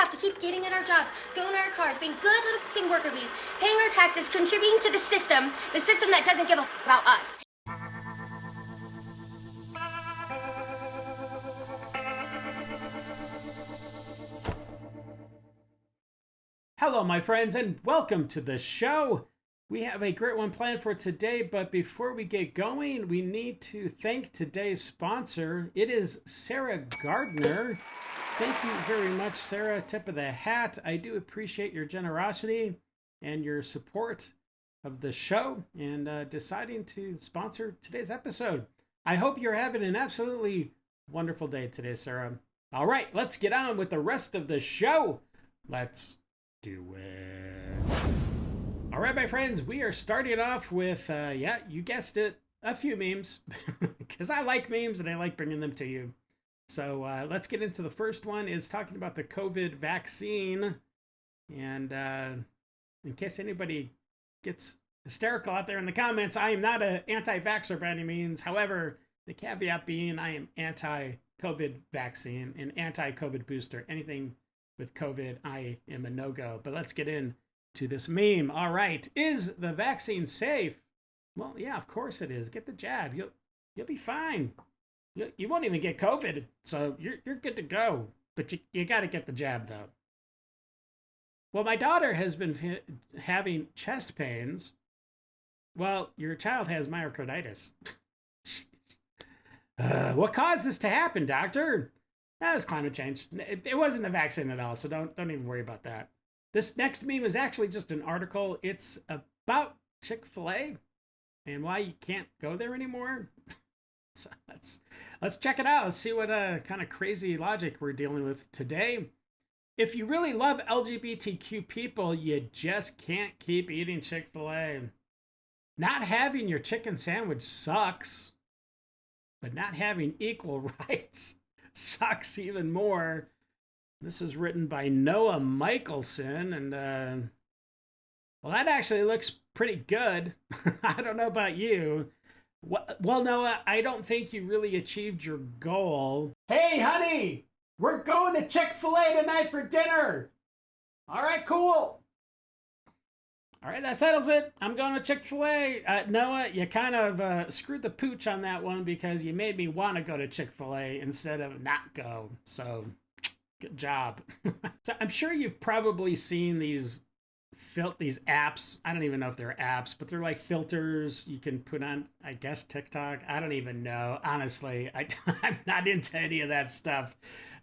have to keep getting in our jobs, going to our cars, being good little f***ing worker bees, paying our taxes, contributing to the system that doesn't give a f*** about us. Hello, my friends, and welcome to the show. We have a great one planned for today, but before we get going, we need to thank today's sponsor. It is Sarah Gardner. Thank you very much, Sarah. Tip of the hat. I do appreciate your generosity and your support of the show and deciding to sponsor today's episode. I hope you're having an absolutely wonderful day today, Sarah. All right, let's get on with the rest of the show. Let's do it. All right, my friends, we are starting off with, yeah, you guessed it, a few memes, because I like memes and I like bringing them to you. So let's get into the first one. Is talking about the COVID vaccine. And in case anybody gets hysterical out there in the comments, I am not an anti-vaxxer by any means. However, the caveat being I am anti-COVID vaccine and anti-COVID booster. Anything with COVID, I am a no-go. But let's get into this meme. All right. Is the vaccine safe? Well, yeah, of course it is. Get the jab. You'll be fine. You won't even get COVID, so you're good to go. But you got to get the jab, though. Well, my daughter has been having chest pains. Well, your child has myocarditis. What caused this to happen, doctor? That was climate change. It wasn't the vaccine at all, so don't even worry about that. This next meme is actually just an article. It's about Chick-fil-A and why you can't go there anymore. So let's check it out. Let's see what kind of crazy logic we're dealing with today. If you really love LGBTQ people, you just can't keep eating Chick-fil-A. Not having your chicken sandwich sucks, but not having equal rights sucks even more. This is written by Noah Michelson, and well, that actually looks pretty good. I don't know about you. Well, Noah, I don't think you really achieved your goal. Hey, honey, we're going to Chick-fil-A tonight for dinner. All right, cool. All right, that settles it. I'm going to Chick-fil-A. Noah, you kind of screwed the pooch on that one because you made me want to go to Chick-fil-A instead of not go. So, good job. So I'm sure you've probably seen these apps. I don't even know if they're apps, but they're like filters you can put on, I guess, TikTok. I don't even know. Honestly, I'm not into any of that stuff.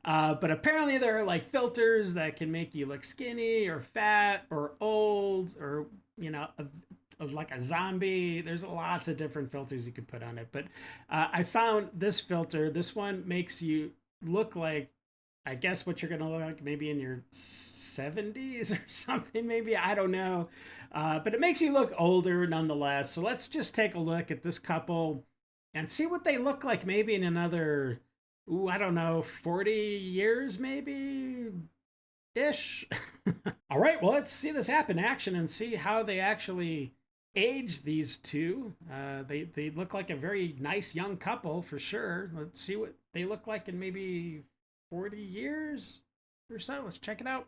But apparently there are like filters that can make you look skinny or fat or old or, you know, like a zombie. There's lots of different filters you can put on it. But I found this filter. This one makes you look like, I guess, what you're going to look like maybe in your 70s or something, maybe. I don't know. But it makes you look older nonetheless. So let's just take a look at this couple and see what they look like maybe in another, I don't know, 40 years maybe ish. All right, well, let's see this app in action and see how they actually age these two. They look like a very nice young couple for sure. Let's see what they look like in maybe 40 years or so. Let's check it out.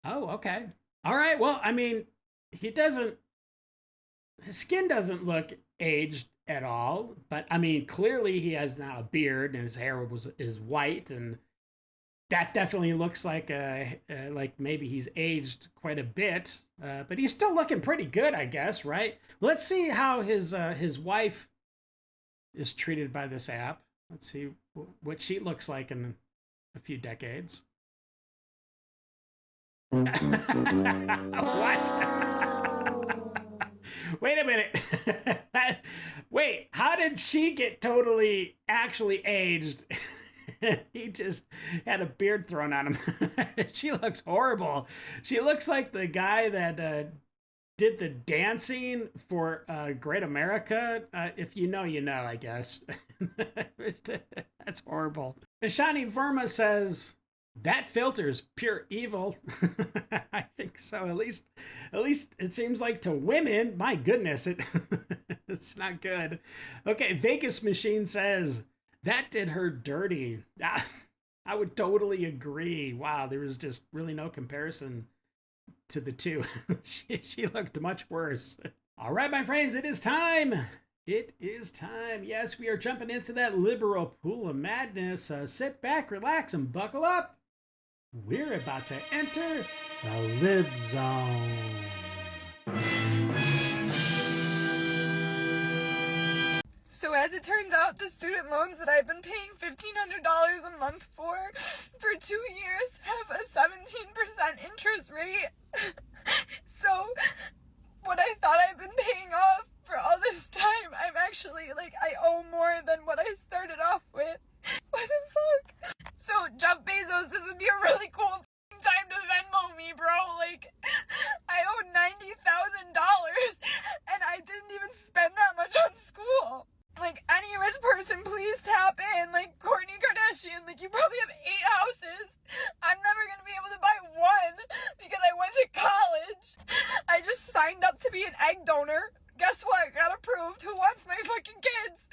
Oh, okay. All right, well, I mean, his skin doesn't look aged at all, but I mean, clearly he has now a beard and his hair is white, and that definitely looks like maybe he's aged quite a bit, but he's still looking pretty good, I guess, right? Let's see how his wife is treated by this app. Let's see what she looks like in a few decades. What? Wait a minute. Wait, how did she get totally actually aged? He just had a beard thrown on him. She looks horrible. She looks like the guy that did the dancing for Great America. If you know, you know, I guess. That's horrible. Ishani Verma says, that filter's pure evil. I think so. At least it seems like to women. My goodness, it's not good. Okay, Vegas Machine says that did her dirty. I would totally agree. Wow, there was just really no comparison to the two. She looked much worse. All right, my friends, it is time. It is time. Yes, we are jumping into that liberal pool of madness. Sit back, relax, and buckle up. We're about to enter the lib zone. So as it turns out, the student loans that I've been paying $1,500 a month for 2 years have a 17% interest rate. So what I thought I've been paying off for all this time, I'm actually, I owe more than what I started off with. What the fuck? So Jeff Bezos, this would be a really cool time to Venmo me, bro. I owe $90,000 and I didn't even spend that much on school. Any rich person, please tap in. Kourtney Kardashian, you probably have 8 houses. I'm never gonna be able to buy one because I went to college. I just signed up to be an egg donor. Guess what? Got approved. Who wants my fucking kids?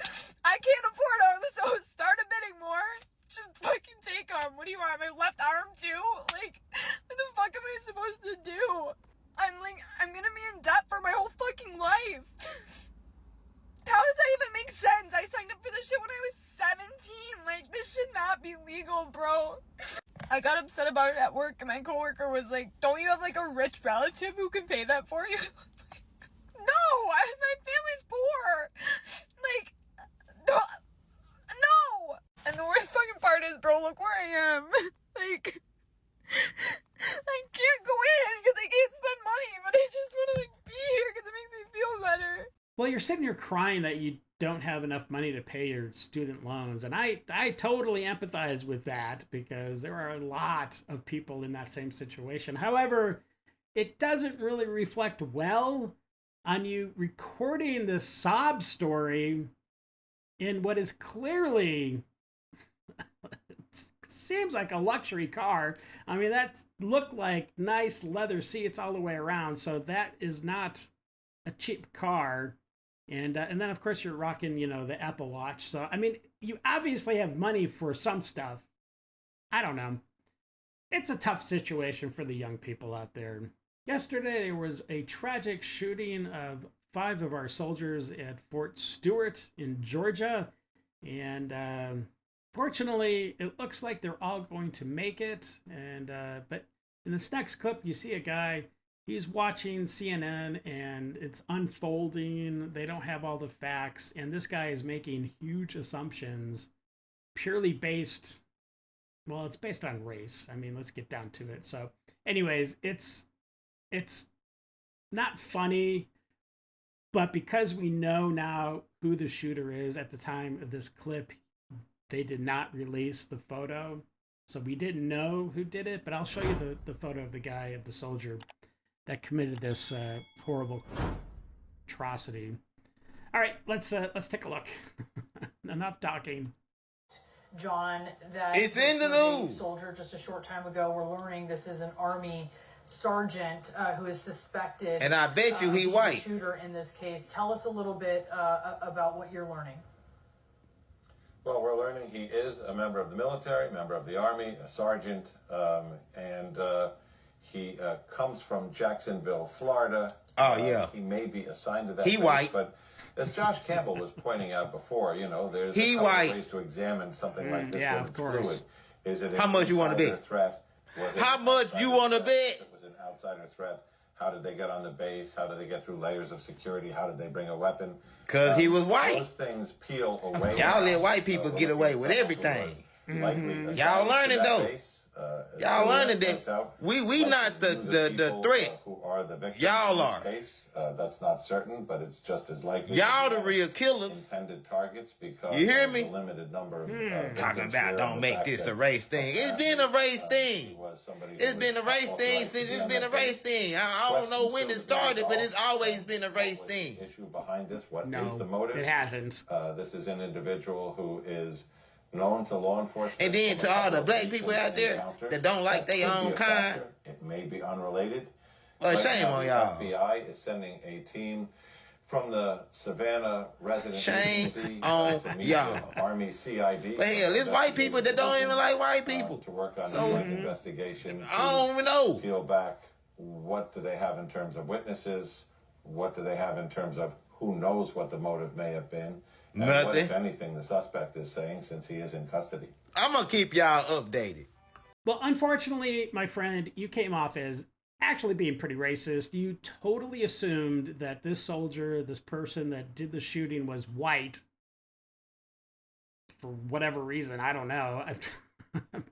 I can't afford them, so start a bidding more. Just fucking take them. What do you want? My left arm too? What the fuck am I supposed to do? I'm gonna be in debt for my whole fucking life. How does that even make sense? I signed up for this shit when I was 17. This should not be legal, bro. I got upset about it at work, and my coworker was like, don't you have, a rich relative who can pay that for you? No! My family's poor! No! And the worst fucking part is, bro, look where I am. I can't go in because I can't spend money, but I just want to, be here because it makes me feel better. Well, you're sitting here crying that you don't have enough money to pay your student loans. And I totally empathize with that because there are a lot of people in that same situation. However, it doesn't really reflect well on you recording this sob story in what is clearly seems like a luxury car. I mean, that looked like nice leather seats all the way around. So that is not a cheap car. And then, of course, you're rocking, the Apple Watch. So, I mean, you obviously have money for some stuff. I don't know. It's a tough situation for the young people out there. Yesterday, there was a tragic shooting of 5 of our soldiers at Fort Stewart in Georgia. And fortunately, it looks like they're all going to make it. And but in this next clip, you see a guy. He's watching CNN and it's unfolding. They don't have all the facts. And this guy is making huge assumptions purely based, well, it's based on race. I mean, let's get down to it. So anyways, it's not funny, but because we know now who the shooter is at the time of this clip, they did not release the photo. So we didn't know who did it, but I'll show you the photo of the guy, of the soldier that committed this horrible atrocity. All right, let's take a look. Enough talking. John, that it's in the news. Soldier just a short time ago. We're learning this is an Army sergeant who is suspected. And I bet you he white. Shooter in this case. Tell us a little bit about what you're learning. Well, we're learning he is a member of the military, member of the Army, a sergeant, and he comes from Jacksonville, Florida. Oh, yeah. He may be assigned to that He base, white. but as Josh Campbell was pointing out before, there's He a couple white. ways to examine something like this yeah, when of it's course. fluid. Is it How much you wanna bet? Threat? Was it How an much outsider you wanna threat? bet? If it was an outsider threat, how did they get on the base? How did they get through layers of security? How did they bring a weapon? 'Cause he was white. Those things peel away. Y'all let white people get away with everything. Y'all learning though. Y'all learning that we not the threat. Who are the victims Y'all in are. this case. That's not certain, but it's just as likely. Y'all the real killers. Intended targets because You hear of me? the limited number of Talking victims about here, don't and the make fact this that a race thing. It's been a race he thing. was somebody who It's was been a race authorized thing to since be it's on been that a race base. thing. I don't know when it Questions still started, but it's resolved. always been a race What was thing. the issue behind this? What is No, the motive? it hasn't. This is an individual who is known to law enforcement. And then from to a all couple the of black recent people out there encounters. that don't like their That could own be a kind. factor. It may be unrelated. Well, Right shame now, on the y'all. FBI is sending a team from the Savannah resident Shame agency on to meet y'all. with Army CID. But hell, it's white people that don't even like white people. To work on a joint investigation. I don't even know. Peel back, what do they have in terms of witnesses? What do they have in terms of who knows what the motive may have been? And what, Nothing. if anything, the suspect is saying since he is in custody. I'm going to keep y'all updated. Well, unfortunately, my friend, you came off as actually being pretty racist. You totally assumed that this soldier, this person that did the shooting, was white for whatever reason. I don't know.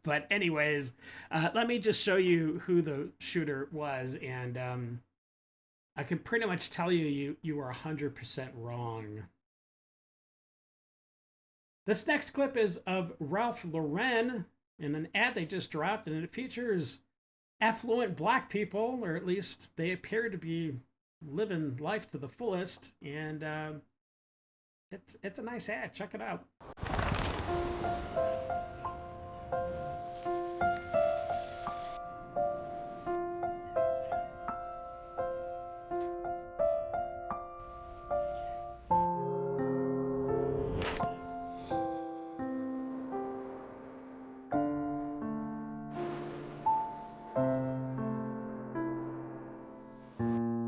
But anyways, let me just show you who the shooter was, and I can pretty much tell you were 100% wrong. This next clip is of Ralph Lauren in an ad they just dropped, and it features affluent black people, or at least they appear to be living life to the fullest, and it's a nice ad. Check it out.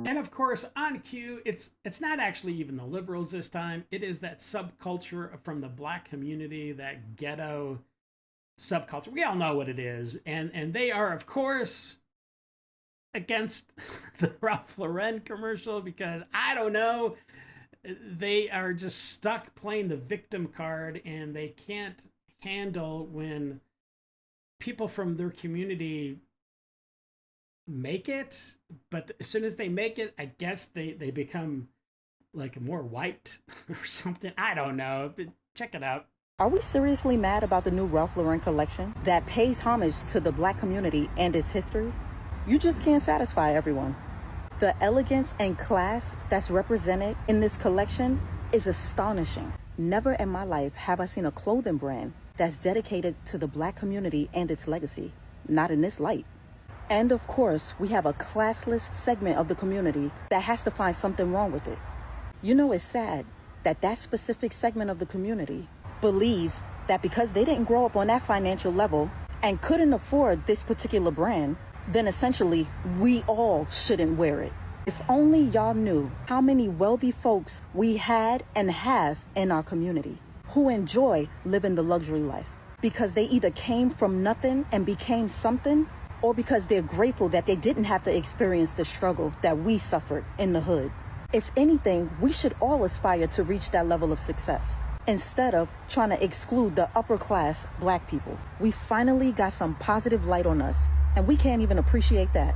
And of course, on cue, it's not actually even the liberals this time. It is that subculture from the black community, that ghetto subculture. We all know what it is. And they are, of course, against the Ralph Lauren commercial because, I don't know, they are just stuck playing the victim card, and they can't handle when people from their community make it, but as soon as they make it, I guess they become like more white or something. I don't know, but check it out. Are we seriously mad about the new Ralph Lauren collection that pays homage to the black community and its history? You just can't satisfy everyone. The elegance and class that's represented in this collection is astonishing. Never in my life have I seen a clothing brand that's dedicated to the black community and its legacy. Not in this light. And of course, we have a classless segment of the community that has to find something wrong with it. You know, it's sad that that specific segment of the community believes that because they didn't grow up on that financial level and couldn't afford this particular brand, then essentially we all shouldn't wear it. If only y'all knew how many wealthy folks we had and have in our community who enjoy living the luxury life because they either came from nothing and became something, or because they're grateful that they didn't have to experience the struggle that we suffered in the hood. If anything, we should all aspire to reach that level of success instead of trying to exclude the upper class black people. We finally got some positive light on us, and we can't even appreciate that.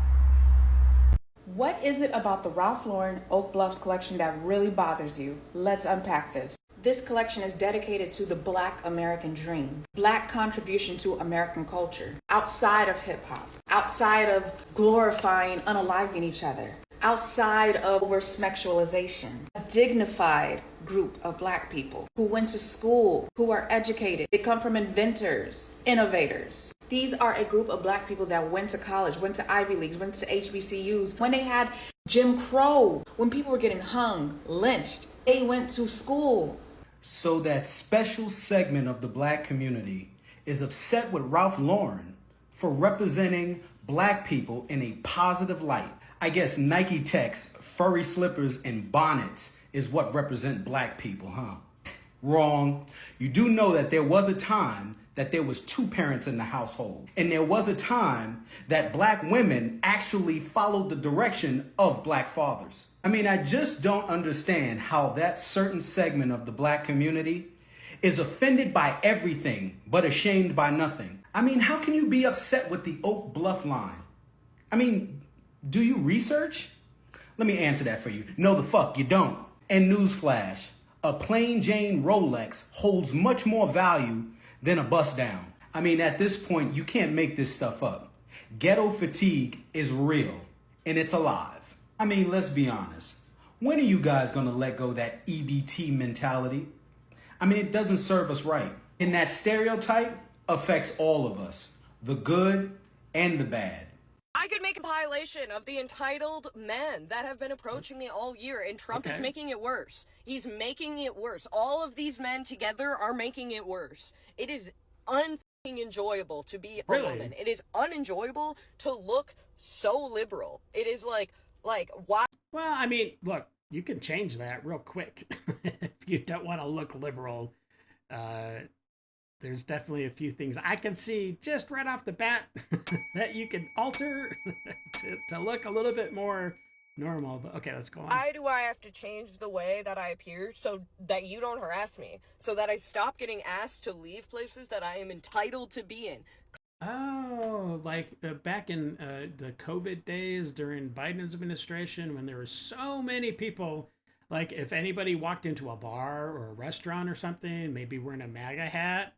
What is it about the Ralph Lauren Oak Bluffs collection that really bothers you? Let's unpack this. This collection is dedicated to the Black American dream, Black contribution to American culture, outside of hip hop, outside of glorifying unaliving each other, outside of over-sexualization. A dignified group of black people who went to school, who are educated. They come from inventors, innovators. These are a group of black people that went to college, went to Ivy Leagues, went to HBCUs. When they had Jim Crow, when people were getting hung, lynched, they went to school. So that special segment of the black community is upset with Ralph Lauren for representing black people in a positive light. I guess Nike Tech's furry slippers and bonnets is what represent black people, huh? Wrong. You do know that there was a time that there was two parents in the household. And there was a time that black women actually followed the direction of black fathers. I mean, I just don't understand how that certain segment of the black community is offended by everything, but ashamed by nothing. I mean, how can you be upset with the Oak Bluff line? I mean, do you research? Let me answer that for you. No, the fuck you don't. And newsflash, a plain Jane Rolex holds much more value than a bust down. I mean, at this point, you can't make this stuff up. Ghetto fatigue is real, and it's alive. I mean, let's be honest. When are you guys gonna let go of that EBT mentality? I mean, it doesn't serve us right. And that stereotype affects all of us, the good and the bad. I could make a compilation of the entitled men that have been approaching me all year, and Trump is making it worse. He's making it worse. All of these men together are making it worse. It is enjoyable to be a woman. It is unenjoyable to look so liberal. It is like why? Well, I mean, look, you can change that real quick if you don't want to look liberal. There's definitely a few things I can see just right off the bat that you can alter to look a little bit more normal. But okay, let's go on. Why do I have to change the way that I appear so that you don't harass me? So that I stop getting asked to leave places that I am entitled to be in? Oh, like back in the COVID days during Biden's administration, when there were so many people, like if anybody walked into a bar or a restaurant or something, maybe wearing a MAGA hat,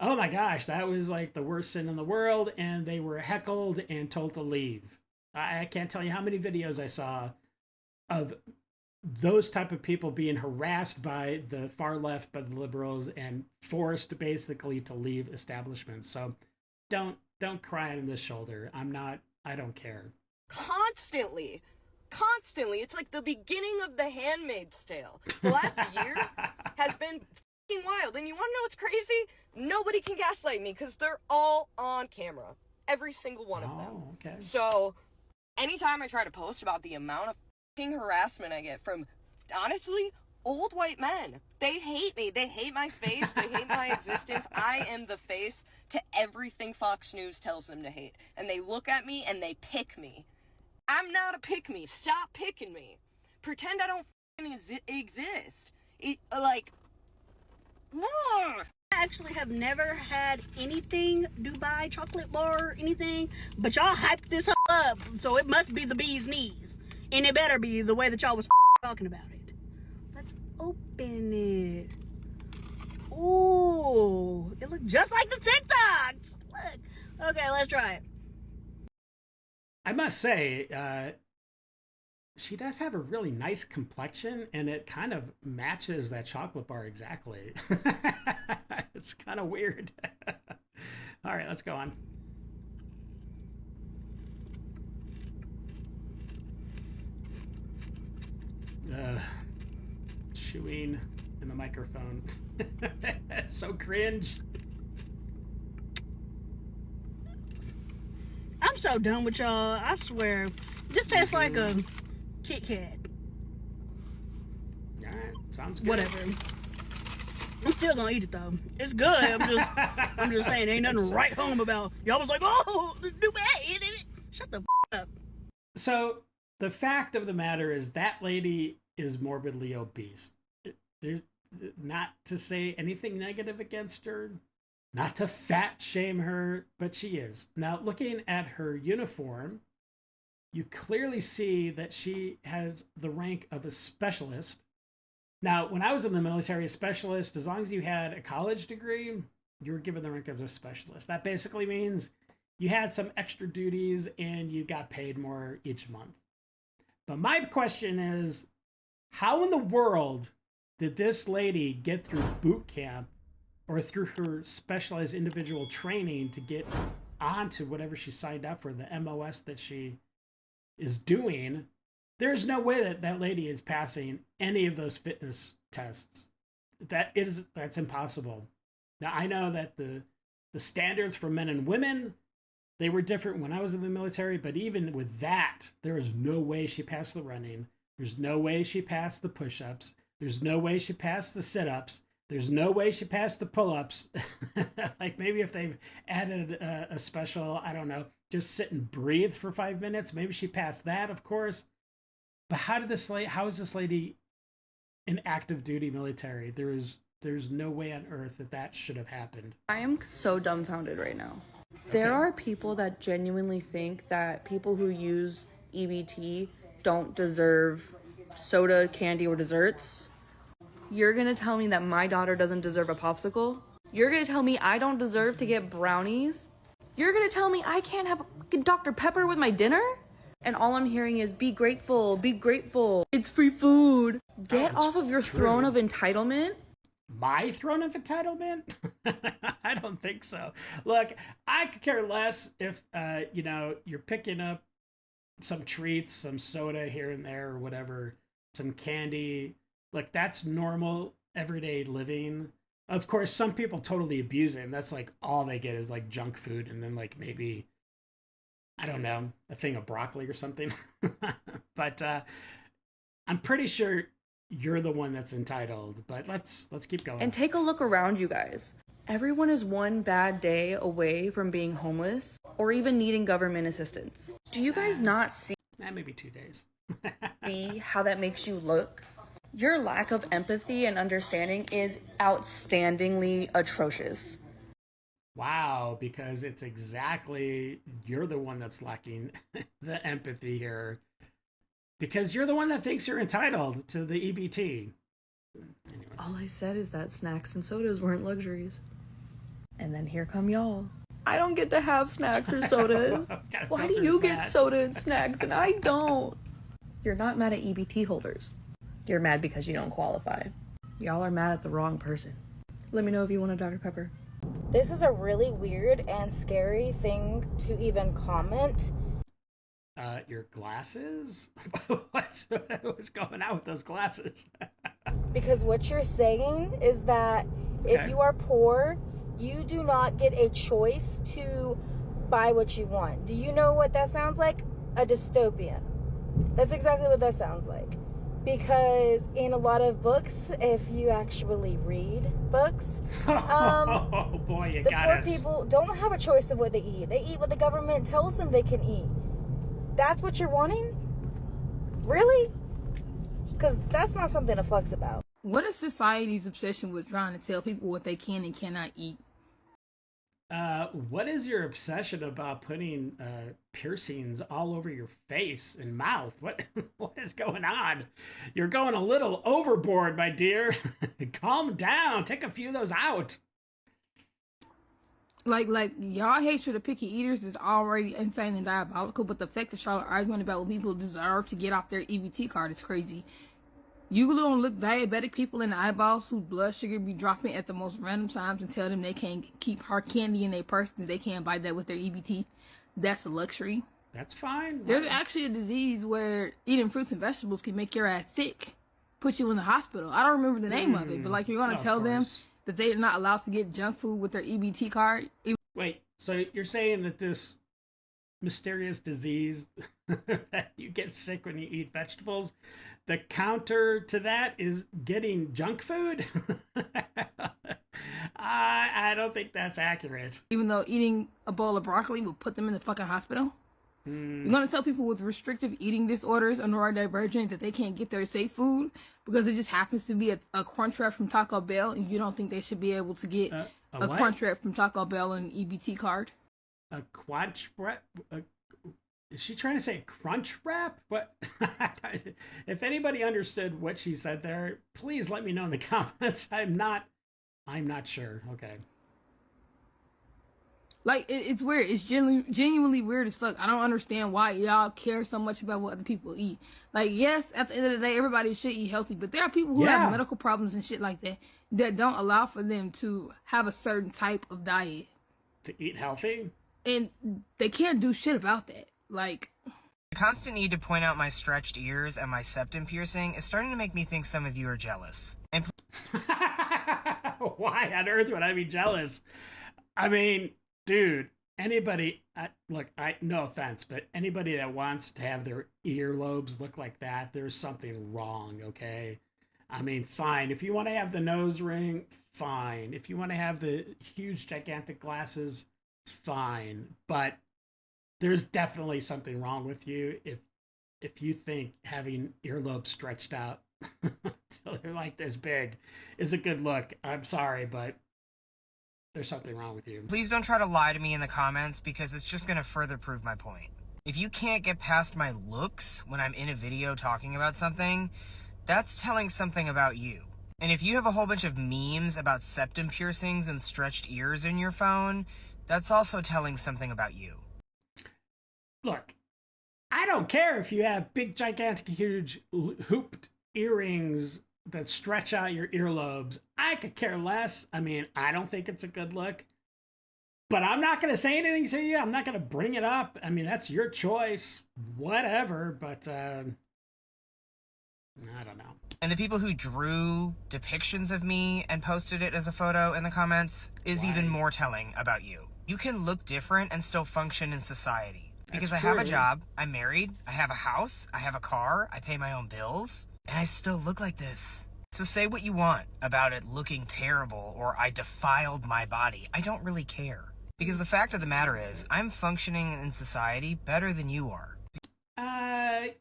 oh my gosh, that was like the worst sin in the world, and they were heckled and told to leave. I can't tell you how many videos I saw of those type of people being harassed by the far left, by the liberals, and forced basically to leave establishments. So don't cry on this shoulder. I don't care. Constantly. It's like the beginning of The Handmaid's Tale. The last year has been fucking wild. And you want to know what's crazy? Nobody can gaslight me because they're all on camera. Every single one of them. Okay. So anytime I try to post about the amount of fucking harassment I get from, honestly, old white men, they hate me. They hate my face. They hate my existence. I am the face to everything Fox News tells them to hate. And they look at me and they pick me. I'm not a pick me. Stop picking me. Pretend I don't exist. I actually have never had anything Dubai chocolate bar or anything, but y'all hyped this up, so it must be the bee's knees. And it better be the way that y'all was talking about it. Let's open it. Ooh, it looked just like the TikToks. Look. Okay, let's try it. I must say, she does have a really nice complexion, and it kind of matches that chocolate bar exactly. It's kind of weird. All right, let's go on. Chewing in the microphone. That's so cringe. I'm so done with y'all. I swear. This tastes like a Kit Kat. Alright, sounds good. Whatever. I'm still gonna eat it though. It's good. I'm just saying, ain't nothing to write home about. Y'all was like, oh, do bad. Shut the up. So the fact of the matter is that lady is morbidly obese. Not to say anything negative against her, not to fat shame her, but she is. Now, looking at her uniform, you clearly see that she has the rank of a specialist. Now, when I was in the military, a specialist, as long as you had a college degree, you were given the rank of a specialist. That basically means you had some extra duties and you got paid more each month. But my question is, how in the world did this lady get through boot camp or through her specialized individual training to get onto whatever she signed up for, the MOS that she is doing? There's no way that that lady is passing any of those fitness tests. That's impossible. Now, I know that the standards for men and women, they were different when I was in the military, but even with that, there is no way she passed the running. There's no way she passed the push-ups. There's no way she passed the sit-ups. There's no way she passed the pull-ups. Like maybe if they've added a special, I don't know, just sit and breathe for 5 minutes, maybe she passed that, of course. But how is this lady in active duty military? There's no way on earth that should have happened. I am so dumbfounded right now. There are people that genuinely think that people who use EBT don't deserve soda, candy, or desserts. You're gonna tell me that my daughter doesn't deserve a popsicle? You're gonna tell me I don't deserve to get brownies? You're gonna tell me I can't have a Dr. Pepper with my dinner? And all I'm hearing is, be grateful, be grateful. It's free food. Get off of your throne of entitlement my throne of entitlement? I don't think so. Look, I could care less if, you know, you're picking up some treats, some soda here and there or whatever, some candy. Like, that's normal, everyday living. Of course, some people totally abuse it, and that's like all they get is like junk food and then like maybe, I don't know, a thing of broccoli or something. But I'm pretty sure you're the one that's entitled, but let's keep going. And take a look around, you guys. Everyone is one bad day away from being homeless or even needing government assistance. Do you guys not see maybe 2 days. see how that makes you look? Your lack of empathy and understanding is outstandingly atrocious. Wow, because it's exactly, you're the one that's lacking the empathy here. Because you're the one that thinks you're entitled to the EBT. Anyways. All I said is that snacks and sodas weren't luxuries. And then here come y'all. I don't get to have snacks or sodas. Why do you get soda and snacks and I don't? You're not mad at EBT holders. You're mad because you don't qualify. Y'all are mad at the wrong person. Let me know if you want a Dr. Pepper. This is a really weird and scary thing to even comment. Your glasses? What's going on with those glasses? Because what you're saying is that if you are poor, you do not get a choice to buy what you want. Do you know what that sounds like? A dystopia. That's exactly what that sounds like. Because in a lot of books, if you actually read books, oh boy, you the got poor us. people don't have a choice of what they eat. They eat what the government tells them they can eat. That's what you're wanting? Really? Because that's not something to fuss about. What is society's obsession with trying to tell people what they can and cannot eat? What is your obsession about putting piercings all over your face and mouth? What is going on? You're going a little overboard, my dear. Calm down. Take a few of those out. Like y'all hatred of picky eaters is already insane and diabolical, but the fact that y'all are arguing about what people deserve to get off their EBT card is crazy. You don't look diabetic people in the eyeballs whose blood sugar be dropping at the most random times and tell them they can't keep hard candy in their purse because they can't buy that with their EBT. That's a luxury. That's fine. There's actually a disease where eating fruits and vegetables can make your ass sick, put you in the hospital. I don't remember the name of it, but like you're gonna tell them that they're not allowed to get junk food with their EBT card. Wait, so you're saying that this mysterious disease that you get sick when you eat vegetables, the counter to that is getting junk food? I don't think that's accurate. Even though eating a bowl of broccoli will put them in the fucking hospital? You're going to tell people with restrictive eating disorders or neurodivergent that they can't get their safe food because it just happens to be a crunch wrap from Taco Bell, and you don't think they should be able to get a crunch wrap from Taco Bell and an EBT card? A crunch wrap? Is she trying to say crunch wrap? What? If anybody understood what she said there, please let me know in the comments. I'm not sure. Okay. Like, it's weird. It's genuinely weird as fuck. I don't understand why y'all care so much about what other people eat. Like, yes, at the end of the day, everybody should eat healthy, but there are people who have medical problems and shit like that don't allow for them to have a certain type of diet. To eat healthy? And they can't do shit about that. Like, the constant need to point out my stretched ears and my septum piercing is starting to make me think some of you are jealous. And why on earth would I be jealous? I mean, dude, anybody, look, no offense, but anybody that wants to have their earlobes look like that, there's something wrong, okay? I mean, fine. If you want to have the nose ring, fine. If you want to have the huge, gigantic glasses, fine. But there's definitely something wrong with you if you think having earlobes stretched out until they're like this big is a good look. I'm sorry, but there's something wrong with you. Please don't try to lie to me in the comments because it's just going to further prove my point. If you can't get past my looks when I'm in a video talking about something, that's telling something about you. And if you have a whole bunch of memes about septum piercings and stretched ears in your phone, that's also telling something about you. Look, I don't care if you have big, gigantic, huge hooped earrings that stretch out your earlobes, I could care less. I mean, I don't think it's a good look. But I'm not going to say anything to you. I'm not going to bring it up. I mean, that's your choice. Whatever. But I don't know. And the people who drew depictions of me and posted it as a photo in the comments is even more telling about you. You can look different and still function in society. Because I have a job, I'm married, I have a house, I have a car, I pay my own bills, and I still look like this. So say what you want about it looking terrible or I defiled my body. I don't really care. Because the fact of the matter is, I'm functioning in society better than you are.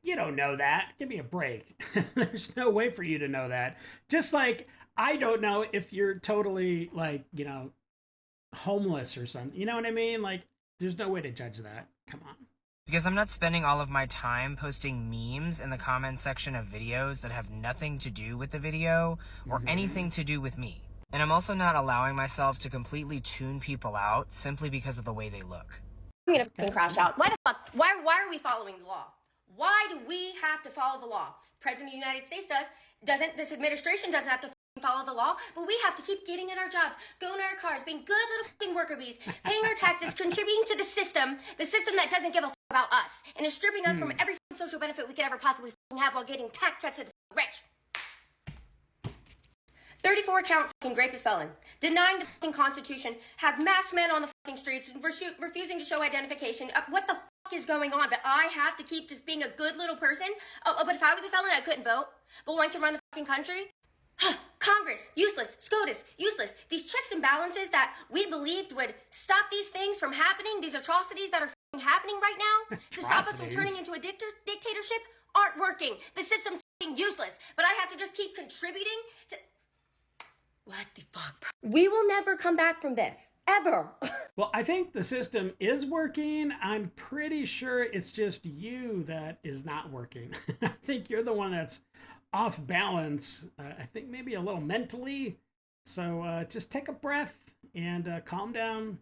You don't know that. Give me a break. There's no way for you to know that. Just like I don't know if you're totally like, you know, homeless or something. You know what I mean? Like, there's no way to judge that. Come on. Because I'm not spending all of my time posting memes in the comments section of videos that have nothing to do with the video or anything to do with me. And I'm also not allowing myself to completely tune people out simply because of the way they look. I'm gonna fucking crash out. Why the fuck? Why are we following the law? Why do we have to follow the law? President of the United States doesn't. This administration doesn't have to follow the law, but we have to keep getting in our jobs, going in our cars, being good little fucking worker bees, paying our taxes, contributing to the system that doesn't give a fuck about us, and is stripping us from every social benefit we could ever possibly have while getting tax cuts to the rich. 34 count fucking rapist felon, denying the fucking Constitution, have masked men on the fucking streets, refusing to show identification. What the fuck is going on? But I have to keep just being a good little person? But if I was a felon, I couldn't vote. But one can run the fucking country? Congress, useless. SCOTUS, useless. These checks and balances that we believed would stop these things from happening, these atrocities that are fucking happening right now, to stop us from turning into a dictatorship, aren't working. The system's fucking useless. But I have to just keep contributing to... What the fuck? We will never come back from this. Ever. Well, I think the system is working. I'm pretty sure it's just you that is not working. I think you're the one that's off balance. I think maybe a little mentally. So just take a breath and calm down.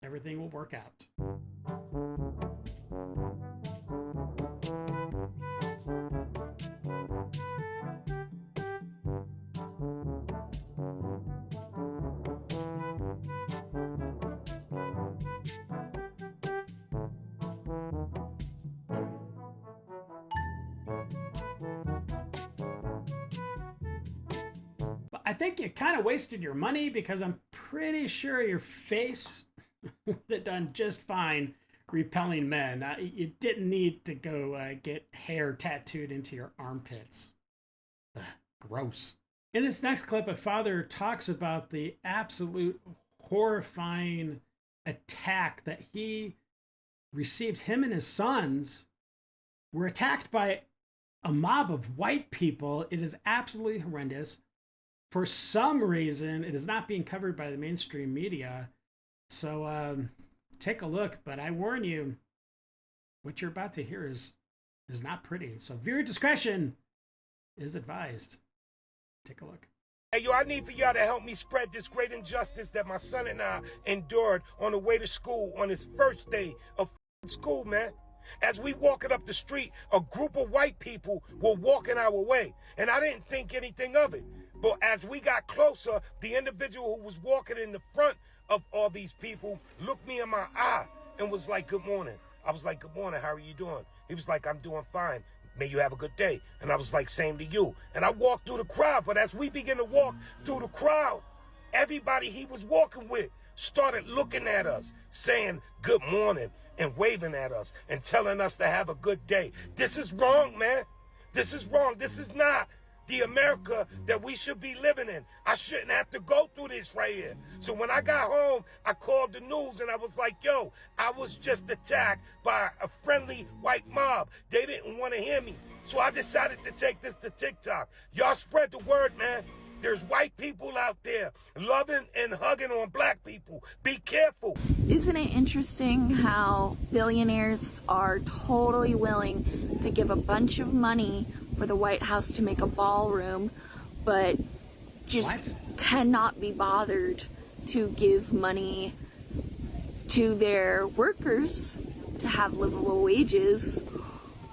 Everything will work out. I think you kind of wasted your money because I'm pretty sure your face would have done just fine repelling men. You didn't need to go get hair tattooed into your armpits. Ugh, gross. In this next clip, a father talks about the absolute horrifying attack that he received. Him and his sons were attacked by a mob of white people. It is absolutely horrendous. For some reason, it is not being covered by the mainstream media. So take a look. But I warn you, what you're about to hear is not pretty. So viewer discretion is advised. Take a look. Hey, yo, I need for y'all to help me spread this great injustice that my son and I endured on the way to school on his first day of school, man. As we walking up the street, a group of white people were walking our way, and I didn't think anything of it. But as we got closer, the individual who was walking in the front of all these people looked me in my eye and was like, "Good morning." I was like, "Good morning, how are you doing?" He was like, "I'm doing fine. May you have a good day." And I was like, "Same to you." And I walked through the crowd, but as we began to walk through the crowd, everybody he was walking with started looking at us, saying, "Good morning," and waving at us and telling us to have a good day. This is wrong, man. This is wrong. This is not the America that we should be living in. I shouldn't have to go through this right here. So when I got home, I called the news and I was like, "Yo, I was just attacked by a friendly white mob. They didn't want to hear me." So I decided to take this to TikTok. Y'all spread the word, man. There's white people out there loving and hugging on black people. Be careful. Isn't it interesting how billionaires are totally willing to give a bunch of money for the White House to make a ballroom, but just cannot be bothered to give money to their workers to have livable wages,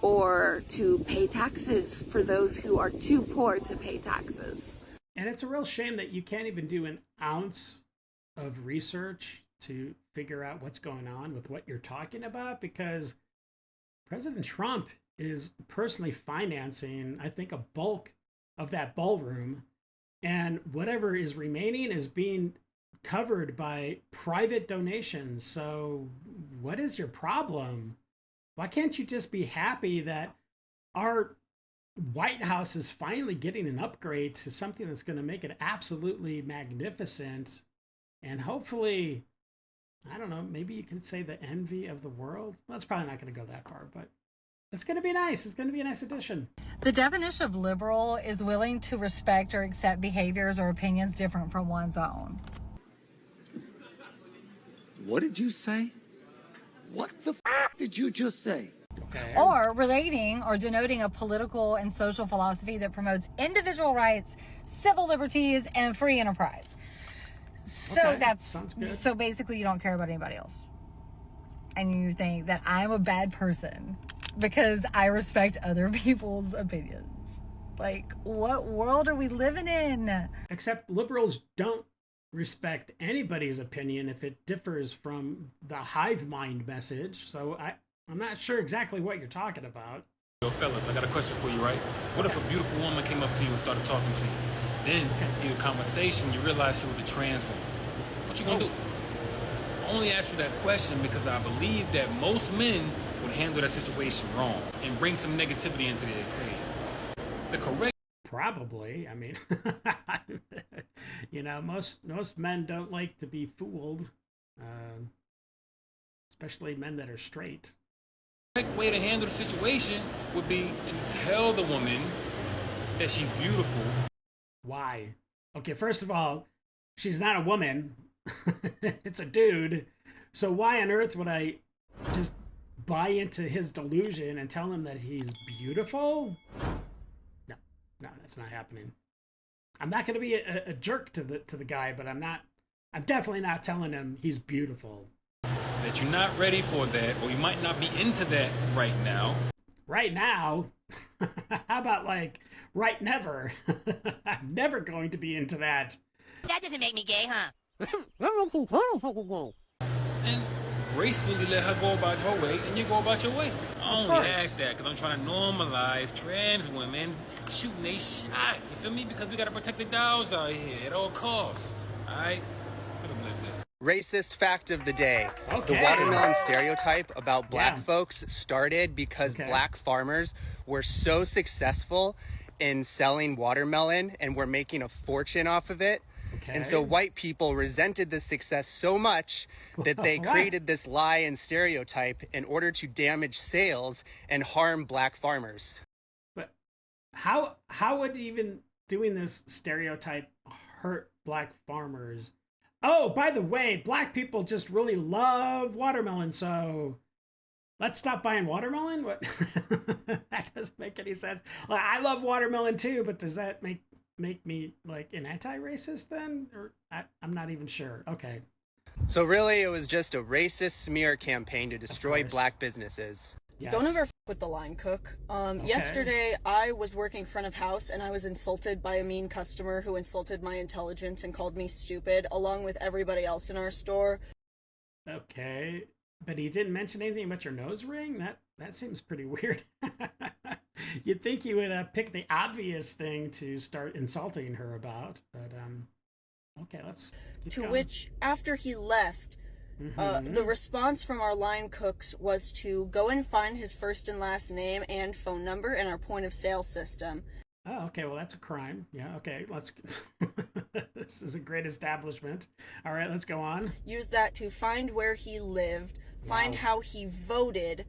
or to pay taxes for those who are too poor to pay taxes. And it's a real shame that you can't even do an ounce of research to figure out what's going on with what you're talking about, because President Trump is personally financing, I think, a bulk of that ballroom, and whatever is remaining is being covered by private donations. So what is your problem? Why can't you just be happy that our White House is finally getting an upgrade to something that's going to make it absolutely magnificent, and hopefully, I don't know, maybe you could say the envy of the world? Well, it's probably not going to go that far, but it's going to be nice. It's going to be a nice addition. The definition of liberal is willing to respect or accept behaviors or opinions different from one's own. What did you say? What the f did you just say? Okay. Or relating or denoting a political and social philosophy that promotes individual rights, civil liberties, and free enterprise. So Okay, that's sounds good. so basically you don't care about anybody else. And you think that I'm a bad person because I respect other people's opinions. Like, what world are we living in? Except liberals don't respect anybody's opinion if it differs from the hive mind message. So I'm not sure exactly what you're talking about. Yo, fellas, I got a question for you, right? What if a beautiful woman came up to you and started talking to you? Then, in a conversation, you realize she was a trans woman. What you gonna do? I only asked you that question because I believe that most men would handle that situation wrong and bring some negativity into the equation. The correct... Probably. I mean, you know, most men don't like to be fooled, especially men that are straight. correct way to handle the situation would be to tell the woman that she's beautiful. Why? Okay, first of all, she's not a woman. It's a dude. So why on earth would I just buy into his delusion and tell him that he's beautiful? No, that's not happening. I'm not going to be a jerk to the guy, but I'm definitely not telling him he's beautiful. That you're not ready for that, or you might not be into that right now. Right now? How about like right never? I'm never going to be into that. That doesn't make me gay, huh? And gracefully let her go about her way, and you go about your way. I only ask that because I'm trying to normalize trans women shooting a shot. You feel me? Because we got to protect the dolls out here at all costs. All right? Racist fact of the day. Okay. The watermelon stereotype about black folks started because black farmers were so successful in selling watermelon and were making a fortune off of it. And so white people resented this success so much that they created this lie and stereotype in order to damage sales and harm black farmers. But how would even doing this stereotype hurt black farmers? Oh, by the way, black people just really love watermelon, so let's stop buying watermelon? What? That doesn't make any sense. Like, I love watermelon too, but does that make me like an anti-racist then? Or I'm not even sure. Okay. So really, it was just a racist smear campaign to destroy black businesses. Yes. Don't ever f with the line cook. Yesterday, I was working front of house and I was insulted by a mean customer who insulted my intelligence and called me stupid, along with everybody else in our store. Okay, but he didn't mention anything about your nose ring? That seems pretty weird. You'd think he would pick the obvious thing to start insulting her about, but okay, let's keep To going. which, after he left, the response from our line cooks was to go and find his first and last name and phone number in our point of sale system. Oh, okay, well, that's a crime. Yeah, okay, let's... This is a great establishment. All right, let's go on. Use that to find where he lived, find how he voted.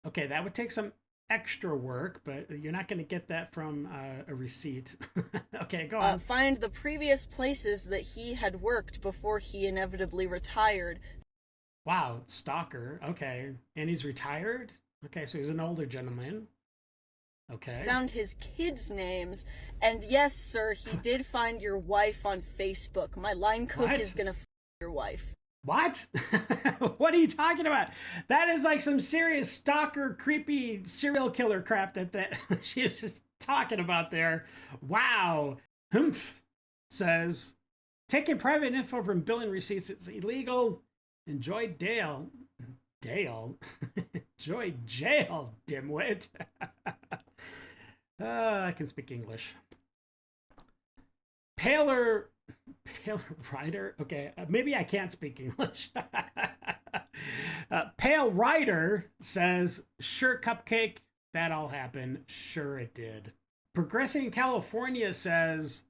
Okay, that would take some extra work, but you're not going to get that from a receipt. Okay, go on. Find the previous places that he had worked before he inevitably retired. Wow, stalker. Okay, and he's retired? Okay, so he's an older gentleman. Okay. Found his kids' names, and yes, sir, he did find your wife on Facebook. My line cook is gonna f your wife. What? What are you talking about? That is like some serious stalker, creepy serial killer crap that she is just talking about there. Wow. Humph says, taking private info from billing receipts is illegal. Enjoy Dale. Dale? Enjoy jail, dimwit. I can speak English. Paler Rider? Okay, maybe I can't speak English. Pale Rider says, sure, Cupcake, that all happened. Sure it did. Progressing California says,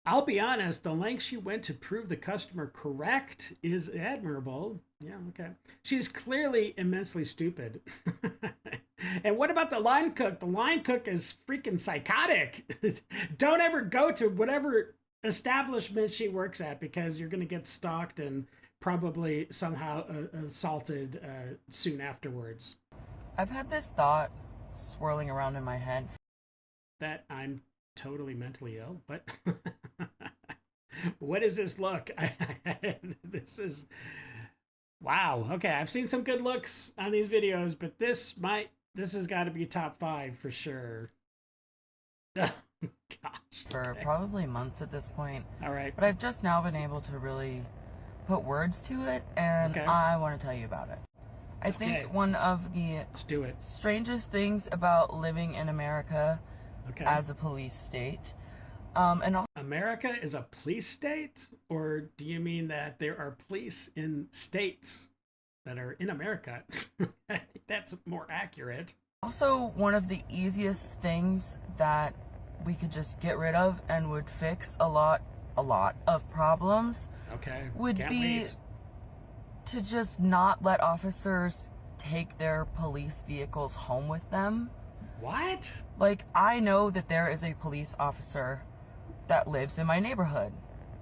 I'll be honest, the lengths she went to prove the customer correct is admirable. Yeah, okay. She's clearly immensely stupid. And what about the line cook? The line cook is freaking psychotic. Don't ever go to whatever establishment she works at, because you're going to get stalked and probably somehow assaulted soon afterwards. I've had this thought swirling around in my head that I'm totally mentally ill, but what is this look? This is wow. Okay, I've seen some good looks on these videos, but this has got to be top 5 for sure. Gosh. For probably months at this point. All right. But I've just now been able to really put words to it, and I want to tell you about it. I think one of the strangest things about living in America as a police state, America is a police state, or do you mean that there are police in states that are in America? I think that's more accurate. Also, one of the easiest things that we could just get rid of and would fix a lot of problems would be to just not let officers take their police vehicles home with them. What? Like, I know that there is a police officer that lives in my neighborhood.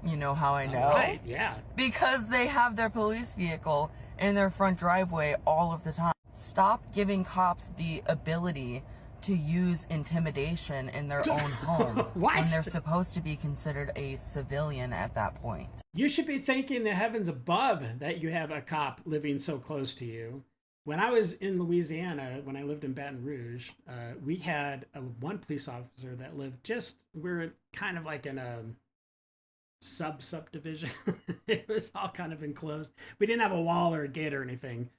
You know how I know? Right, yeah. Because they have their police vehicle in their front driveway all of the time. Stop giving cops the ability to use intimidation in their own home when they're supposed to be considered a civilian at that point. You should be thanking the heavens above that you have a cop living so close to you. When I was in Louisiana, when I lived in Baton Rouge, we had one police officer that lived we were kind of like in a subdivision. It was all kind of enclosed. We didn't have a wall or a gate or anything.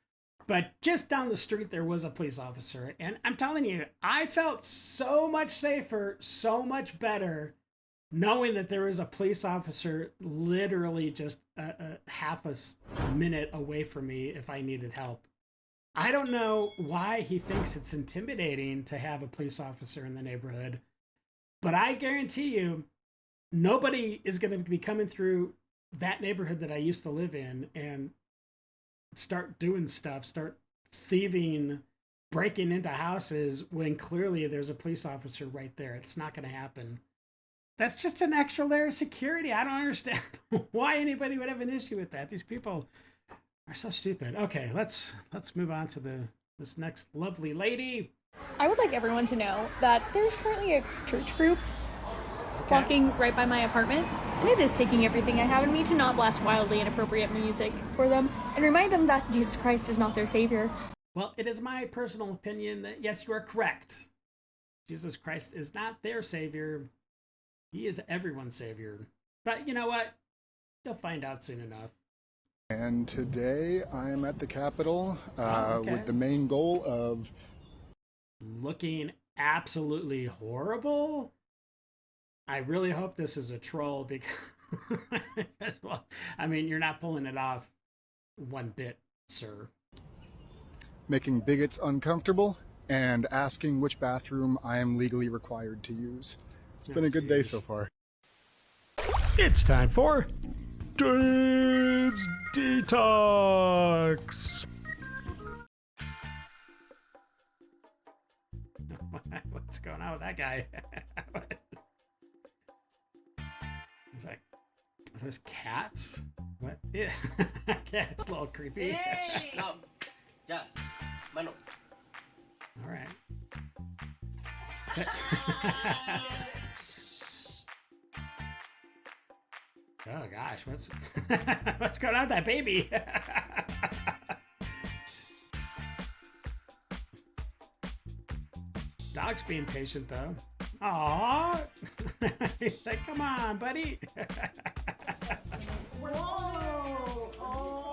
But just down the street, there was a police officer. And I'm telling you, I felt so much safer, so much better, knowing that there was a police officer literally just half a minute away from me if I needed help. I don't know why he thinks it's intimidating to have a police officer in the neighborhood, but I guarantee you, nobody is going to be coming through that neighborhood that I used to live in and start doing stuff, start thieving, breaking into houses when clearly there's a police officer right there. It's not going to happen. That's just an extra layer of security. I don't understand why anybody would have an issue with that. These people are so stupid. Okay, let's move on to this next lovely lady. I would like everyone to know that there's currently a church group walking right by my apartment, and it is taking everything I have in me to not blast wildly inappropriate music for them and remind them that Jesus Christ is not their savior. Well, it is my personal opinion that yes, you are correct. Jesus Christ is not their savior. He is everyone's savior. But you know what? You'll find out soon enough. And today I'm at the Capitol with the main goal of looking absolutely horrible. I really hope this is a troll because, well, I mean, you're not pulling it off one bit, sir. Making bigots uncomfortable and asking which bathroom I am legally required to use. It's been a good day so far. It's time for Dave's Detox. What's going on with that guy? It's like, are those cats? What? Yeah. Cat's a little creepy. Hey! No. Yeah. Bueno. All right. Oh gosh, what's what's going on with that baby? Dog's being patient though. Aww. He's like, come on, buddy.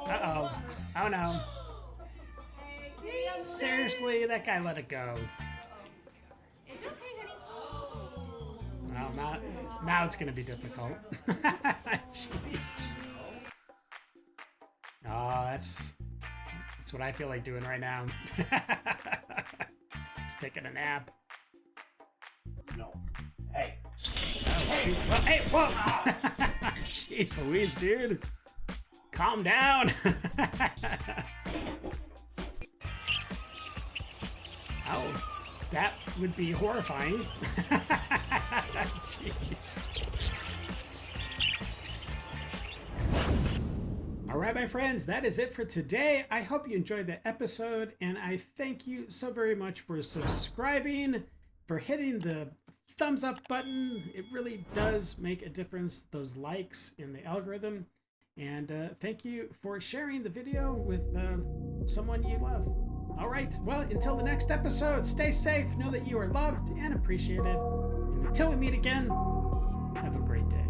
Uh-oh. Oh no. Seriously, that guy let it go. It's okay, honey. Well, now it's gonna be difficult. Jeez. Oh, that's what I feel like doing right now. Just taking a nap. No. Hey. Oh, shoot. Whoa, hey, whoa! Jeez Louise, dude. Calm down. Oh, that would be horrifying. Jeez. All right, my friends, that is it for today. I hope you enjoyed the episode, and I thank you so very much for subscribing, for hitting the thumbs up button. It really does make a difference, those likes in the algorithm. And thank you for sharing the video with someone you love. All right, well, until the next episode, stay safe, know that you are loved and appreciated. And until we meet again, have a great day.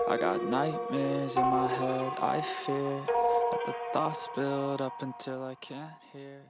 I got nightmares in my head, I fear that the thoughts build up until I can't hear.